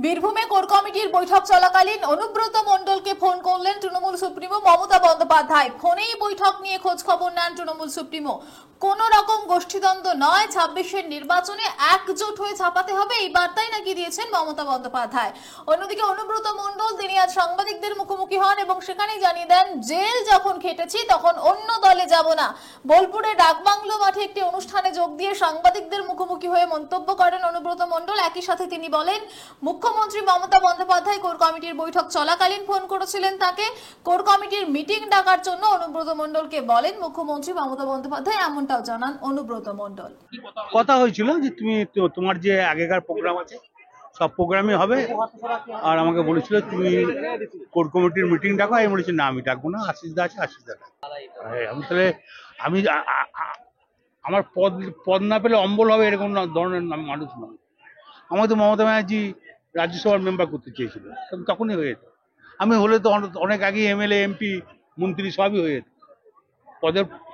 বীরভূমে কোর কমিটির বৈঠক চলাকালীন অনুব্রত মণ্ডলকে ফোন করলেন তৃণমূল সুপ্রিমো মমতা বন্দ্যোপাধ্যায়। ফোনেই বৈঠক নিয়ে খোঁজ খবর নেন তৃণমূল সুপ্রিমো। কোন রকম গোষ্ঠীদ্বন্দ্ব নয়, 26-এর নির্বাচনে একজোট হয়ে ছাপাতে হবে, এই বার্তাই নাকি দিয়েছেন মমতা বন্দ্যোপাধ্যায়। অন্যদিকে অনুব্রত মণ্ডল তিনি আজ সাংবাদিকদের মুখোমুখি হন এবং সেখানেই জানিয়ে দেন, জেল যখন খেটেছি তখন অন্য দলে যাব না। বোলপুরে ডাকবাংলো মাঠে একটি অনুষ্ঠানে যোগ দিয়ে সাংবাদিকদের মুখোমুখি হয়ে মন্তব্য করেন অনুব্রত মণ্ডল। একই সাথে তিনি বলেন, মুখ্যমন্ত্রী মমতা বন্দ্যোপাধ্যায় কোর কমিটির বৈঠক চলাকালীন ফোন করেছিলেন তাকে। কোর কমিটির মিটিং ডাকার জন্য অনুব্রত মণ্ডলকে বলেন মুখ্যমন্ত্রী মমতা বন্দ্যোপাধ্যায়, এমনটাও জানান অনুব্রত মণ্ডল। কথা হয়েছিল যে তুমি তোমার যে আগেকার প্রোগ্রাম আছে সব প্রোগ্রামে হবে, আর আমাকে বলেছিল তুমি কোর কমিটির মিটিং ডাকো। আমি বলেছি না, আমি ডাকবো না, আশিস দা আছে, আশিস দা। আমি তাহলে আমি আমার পদ না পেলে অম্বল হবে এরকম ধরনের মানুষ নয়। আমাকে তো মমতা ব্যানার্জি রাজ্যসভার মেম্বার করতে চেয়েছিল, তখনই হয়ে যেত। আমি হলে তো অনেক আগে এমএলএ এমপি মন্ত্রী সবই হয়ে যেত।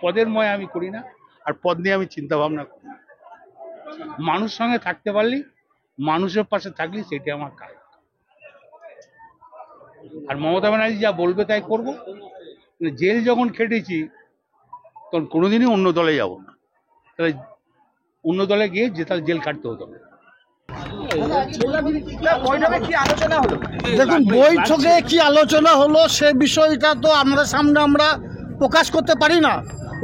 পদের ময় আমি করি না, আর পদ নিয়ে আমি চিন্তা ভাবনা করি না। মানুষ সঙ্গে থাকতে পারলি, মানুষের পাশে থাকলি, সেটা আমার কাজ। আর মমতা ব্যানার্জি যা বলবে তাই করবো। জেল যখন খেটেছি তখন কোনোদিনই অন্য দলে যাব না। তাহলে অন্য দলে গিয়ে তাহলে জেল কাটতে হতো না। দেখুন, বৈঠকে কি আলোচনা হলো সে বিষয়টা তো আমাদের সামনে আমরা প্রকাশ করতে পারি না।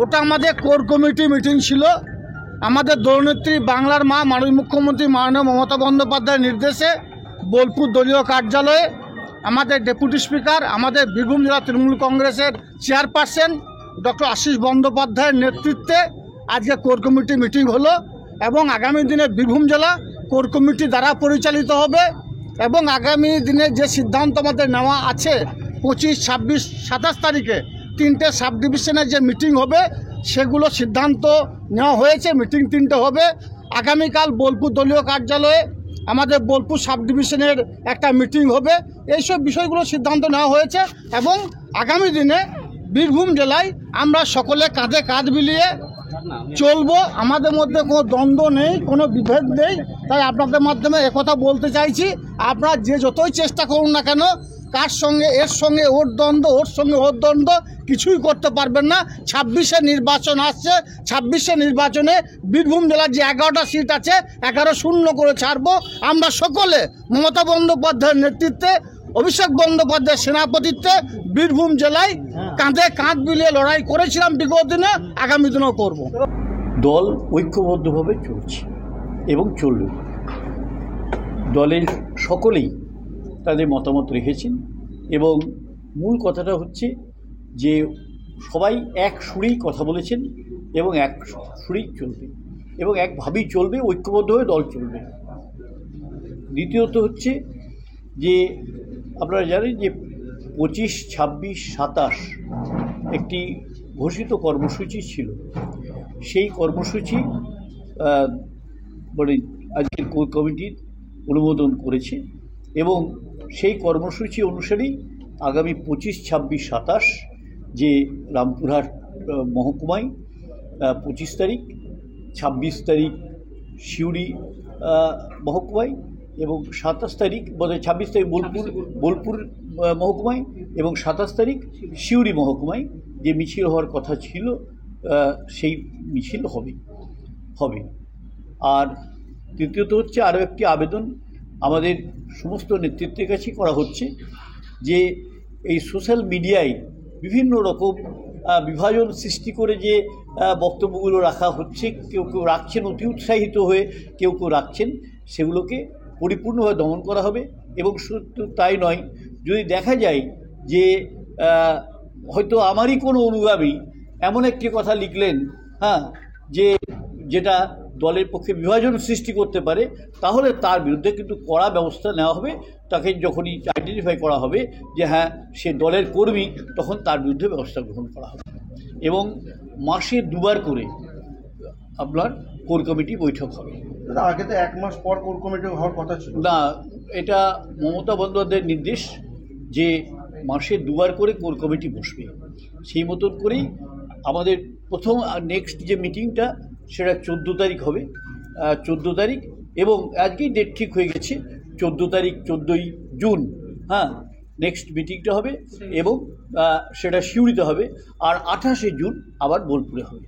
ওটা আমাদের কোর কমিটি মিটিং ছিল। আমাদের দলনেত্রী বাংলার মা মাননীয় মুখ্যমন্ত্রী মাননীয় মমতা বন্দ্যোপাধ্যায়ের নির্দেশে বোলপুর দলীয় কার্যালয়ে আমাদের ডেপুটি স্পিকার, আমাদের বীরভূম জেলা তৃণমূল কংগ্রেসের চেয়ারপারসন ডক্টর আশিস বন্দ্যোপাধ্যায়ের নেতৃত্বে আজকে কোর কমিটি মিটিং হলো এবং আগামী দিনে বীরভূম জেলা কোর কমিটি দ্বারা পরিচালিত হবে এবং আগামী দিনে যে সিদ্ধান্ত আমাদের নেওয়া আছে 25, 26, 27 তারিখে 3টে সাব ডিভিশনের যে মিটিং হবে সেগুলো সিদ্ধান্ত নেওয়া হয়েছে। মিটিং 3টে হবে। আগামীকাল বোলপুর দলীয় কার্যালয়ে আমাদের বোলপুর সাব ডিভিশনের একটা মিটিং হবে। এইসব বিষয়গুলো সিদ্ধান্ত নেওয়া হয়েছে এবং আগামী দিনে বীরভূম জেলায় আমরা সকলে কাঁধে কাঁধ মিলিয়ে চলবো। আমাদের মধ্যে কোনো দ্বন্দ্ব নেই, কোনো বিভেদ নেই। তাই আপনাদের মাধ্যমে একথা বলতে চাইছি, আপনারা যে যতই চেষ্টা করুন না কেন, কার সঙ্গে এর সঙ্গে ওর দ্বন্দ্ব, ওর সঙ্গে ওর দ্বন্দ্ব কিছুই করতে পারবেন না। 26-এ নির্বাচন আসছে। 26-এ নির্বাচনে বীরভূম জেলার যে 11টা সিট আছে 11-0 করে ছাড়বো। আমরা সকলে মমতা বন্দ্যোপাধ্যায়ের নেতৃত্বে, অভিষেক বন্দ্যোপাধ্যায়ের সেনাপতিত্বে বীরভূম জেলায় কাঁধে কাঁধ মিলিয়ে লড়াই করেছিলাম বিগত দিনে, আগামী দিনেও করব। দল ঐক্যবদ্ধভাবে চলছে এবং চলবে। দলের সকলেই তাদের মতামত রেখেছেন এবং মূল কথাটা হচ্ছে যে সবাই এক সুরেই কথা বলেছেন এবং এক সুরেই চলবে এবং একভাবেই চলবে, ঐক্যবদ্ধভাবে দল চলবে। দ্বিতীয়ত হচ্ছে যে আপনারা জানেন যে 25, 26, 27 একটি ঘোষিত কর্মসূচি ছিল। সেই কর্মসূচি মানে আজকের কোর কমিটির অনুমোদন করেছে এবং সেই কর্মসূচি অনুসারেই আগামী 25, 26, 27 যে রামপুরহাট মহকুমায় 25 তারিখ, 26 তারিখ সিউড়ি মহকুমায় এবং 27 তারিখ, বোধহয় 26 তারিখ বোলপুর মহকুমায় এবং 27 তারিখ সিউড়ি মহকুমায় যে মিছিল হওয়ার কথা ছিল সেই মিছিল হবে। আর তৃতীয়ত হচ্ছে আরও একটি আবেদন আমাদের সমস্ত নেতৃত্বের কাছে করা হচ্ছে যে এই সোশ্যাল মিডিয়ায় বিভিন্ন রকম বিভাজন সৃষ্টি করে যে বক্তব্যগুলো রাখা হচ্ছে, কেউ কেউ রাখছেন অতি উৎসাহিত হয়ে, কেউ কেউ রাখছেন, সেগুলোকে পরিপূর্ণভাবে দমন করা হবে। এবং শুধু তাই নয়, যদি দেখা যায় যে হয়তো আমারই কোনো অনুগামী এমন একটি কথা লিখলেন যেটা দলের পক্ষে বিভাজন সৃষ্টি করতে পারে, তাহলে তার বিরুদ্ধে কিন্তু কড়া ব্যবস্থা নেওয়া হবে। তাকে যখনই আইডেন্টিফাই করা হবে যে হ্যাঁ সে দলের কর্মী, তখন তার বিরুদ্ধে ব্যবস্থা গ্রহণ করা হবে। এবং মাসে 2বার করে আপনার কোর কমিটি বৈঠক হবে। আগে তো 1 মাস পর কোর কমিটি হওয়ার কথা ছিল না, এটা মমতা বন্দ্যোপাধ্যায়ের নির্দেশ যে মাসে 2বার করে কোর কমিটি বসবে। সেই মতন করেই আমাদের প্রথম নেক্সট যে মিটিংটা সেটা 14 তারিখ হবে, 14 তারিখ। এবং আজকেই ডেট ঠিক হয়ে গেছে তারিখ 14ই জুন, হ্যাঁ, নেক্সট মিটিংটা হবে এবং সেটা সিউড়িতে হবে, আর 28শে জুন আবার বোলপুরে হবে।